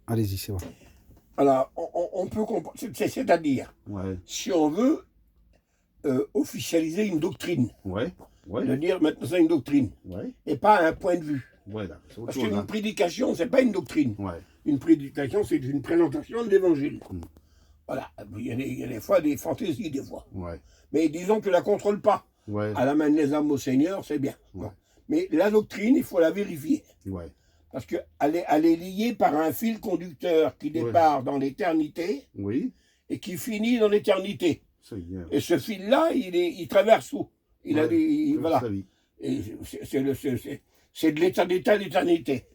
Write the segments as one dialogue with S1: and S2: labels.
S1: Allez-y, c'est vrai.
S2: Alors, on peut comprendre, c'est-à-dire, si on veut officialiser une doctrine, de dire maintenant c'est une doctrine, et pas un point de vue. Parce qu'une prédication, c'est pas une doctrine. Une prédication, c'est une présentation de l'évangile. Voilà, il y a des fois des fantaisies, des fois. Mais disons que tu ne la contrôles pas. À la main des âmes au Seigneur, c'est bien. Mais la doctrine, il faut la vérifier. Parce qu'elle est liée par un fil conducteur qui départ dans l'éternité et qui finit dans l'éternité. Et ce fil-là, il traverse où voilà. C'est de l'éternité à l'éternité.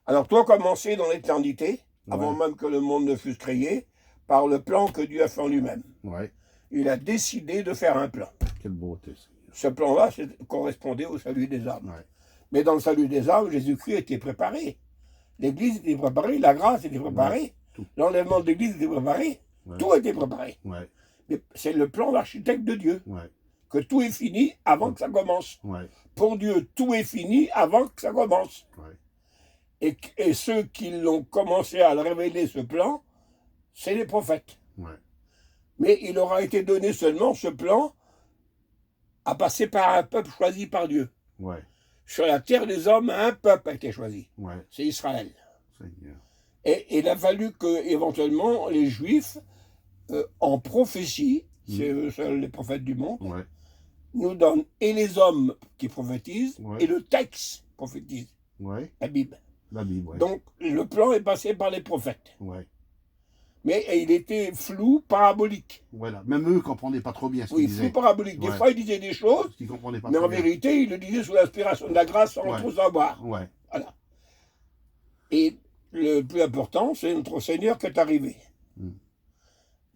S2: Alors toi, commencer dans l'éternité, avant même que le monde ne fût créé, par le plan que Dieu a fait en lui-même. Il a décidé de faire un plan.
S3: Quelle beauté.
S2: Ce plan-là correspondait au salut des âmes. Mais dans le salut des âmes, Jésus-Christ était préparé. L'Église était préparée, la grâce était préparée, l'enlèvement de l'Église était préparé, tout était préparé. Mais c'est le plan d'architecte de Dieu. Que tout est fini avant que ça commence. Pour Dieu, tout est fini avant que ça commence. Et ceux qui l'ont commencé à le révéler, ce plan, c'est les prophètes. Mais il aura été donné seulement ce plan à passer par un peuple choisi par Dieu. Sur la terre des hommes, un peuple a été choisi. C'est Israël. Et il a fallu que, éventuellement, les Juifs, en prophétie, c'est eux seuls les prophètes du monde, nous donnent et les hommes qui prophétisent et le texte prophétise. La Bible. Donc, le plan est passé par les prophètes. Mais il était flou, parabolique.
S3: Même eux ne comprenaient pas trop bien ce qu'ils disaient.
S2: Flou, parabolique. Des fois, ils disaient des choses, mais en vérité, ils le disaient sous l'inspiration de la grâce sans trop savoir. Voilà. Et le plus important, c'est notre Seigneur qui est arrivé.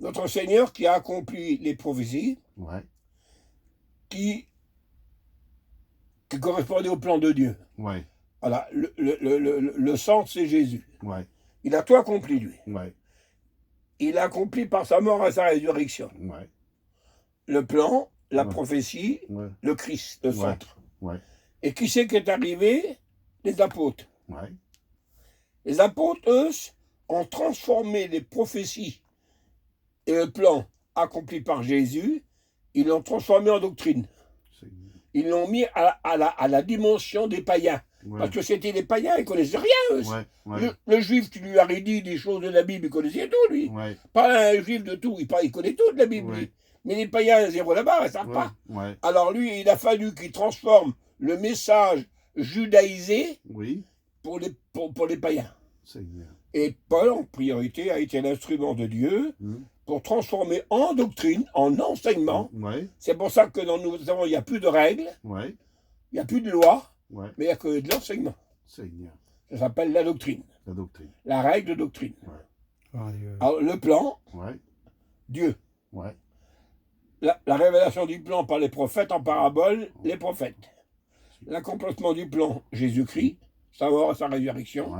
S2: Notre Seigneur qui a accompli les prophéties, qui correspondaient au plan de Dieu. Voilà. Le centre, c'est Jésus. Il a tout accompli, lui. Il a accompli par sa mort et sa résurrection. Le plan, la prophétie, le Christ, le centre. Et qui c'est qui est arrivé? Les apôtres. Les apôtres, eux, ont transformé les prophéties et le plan accompli par Jésus, ils l'ont transformé en doctrine. Ils l'ont mis à la dimension des païens. Parce que c'était des païens, ils ne connaissaient rien, eux. Le juif, tu lui aurais dit des choses de la Bible, il connaissait tout, lui. Pas un juif de tout, il connaît tout de la Bible, lui. Mais les païens, zéro là-bas, ils ne savent pas. Alors lui, il a fallu qu'il transforme le message judaïsé pour les païens. Et Paul, en priorité, a été l'instrument de Dieu pour transformer en doctrine, en enseignement. C'est pour ça que dans nous savons, il n'y a plus de règles, il n'y a plus de loi, mais il n'y a que de l'enseignement. Ça s'appelle la doctrine. La règle de doctrine. Alors, le plan, Dieu. La révélation du plan par les prophètes, en parabole, les prophètes. L'accomplissement du plan, Jésus-Christ, sa mort et sa résurrection.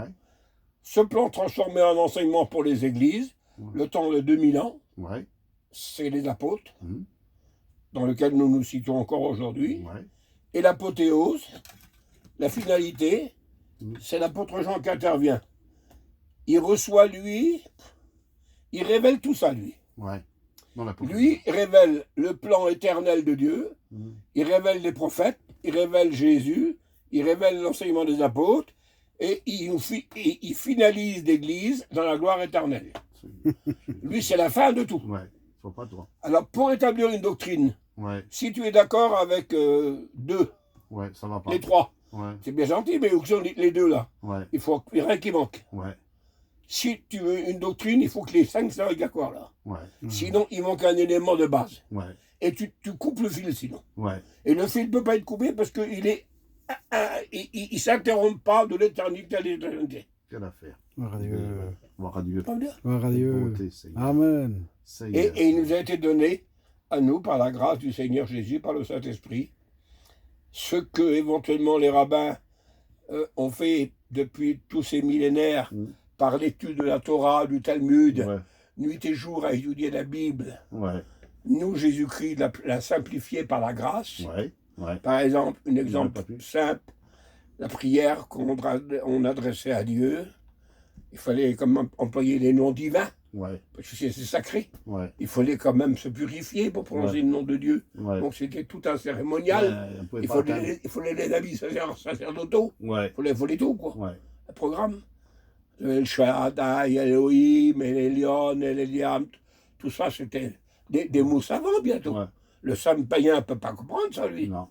S2: Ce plan transformé en enseignement pour les églises, le temps de 2000 ans, c'est les apôtres, dans lequel nous nous situons encore aujourd'hui. Et l'apothéose, la finalité, c'est l'apôtre Jean qui intervient. Il reçoit, lui, il révèle tout ça, lui. Lui, il révèle le plan éternel de Dieu, il révèle les prophètes, il révèle Jésus, il révèle l'enseignement des apôtres, et il finalise l'Église dans la gloire éternelle. Lui, c'est la fin de tout. Alors, pour établir une doctrine, si tu es d'accord avec deux,
S3: ça va pas.
S2: les trois, c'est bien gentil, mais où sont les deux là? Il faut rien qui manque. Si tu veux une doctrine, il faut que les 5 soient d'accord là. Sinon, il manque un élément de base. Et tu coupes le fil sinon. Et le fil ne peut pas être coupé parce qu'il est il ne s'interrompt pas de l'éternité à l'éternité.
S3: Quelle affaire.
S1: Amen.
S2: Et il nous a été donné à nous, par la grâce du Seigneur Jésus, par le Saint-Esprit, ce que éventuellement les rabbins ont fait depuis tous ces millénaires par l'étude de la Torah, du Talmud, nuit et jour à étudier la Bible. Nous, Jésus-Christ l'a simplifié par la grâce. Par exemple, un exemple simple, la prière qu'on adressait à Dieu, Il fallait quand même employer les noms divins,
S3: Ouais.
S2: parce que c'est sacré.
S3: Ouais.
S2: Il fallait quand même se purifier pour prononcer le nom de Dieu.
S3: Ouais.
S2: Donc c'était tout un cérémonial. Il fallait les habits sacerdotaux.
S3: Ouais.
S2: Il fallait tout, quoi.
S3: Ouais.
S2: Le programme. El Shaddai, Elohim, Elion, Eliam, tout ça, c'était des mots savants bientôt. Ouais. Le saint païen ne peut pas comprendre ça, lui.
S3: Non.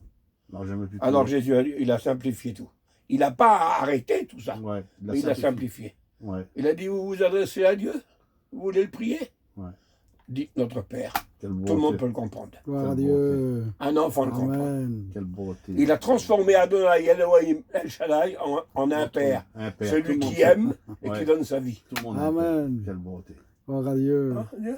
S3: Non, jamais plus.
S2: Alors Jésus, il a simplifié tout. Il n'a pas arrêté tout ça,
S3: ouais,
S2: mais il a simplifié.
S3: Ouais.
S2: Il a dit, vous vous adressez à Dieu, vous voulez le prier,
S3: ouais.
S2: Dites notre Père. Tout le monde peut le comprendre.
S1: Gloire à Dieu.
S2: Un enfant le comprend.
S3: Quelle beauté.
S2: Il a transformé Adonai Elohim El Shaddai en un Père. Celui qui aime et qui donne sa vie.
S3: Tout le monde
S1: Amen.
S3: Quelle beauté.
S1: Gloire à Dieu.
S2: Hein,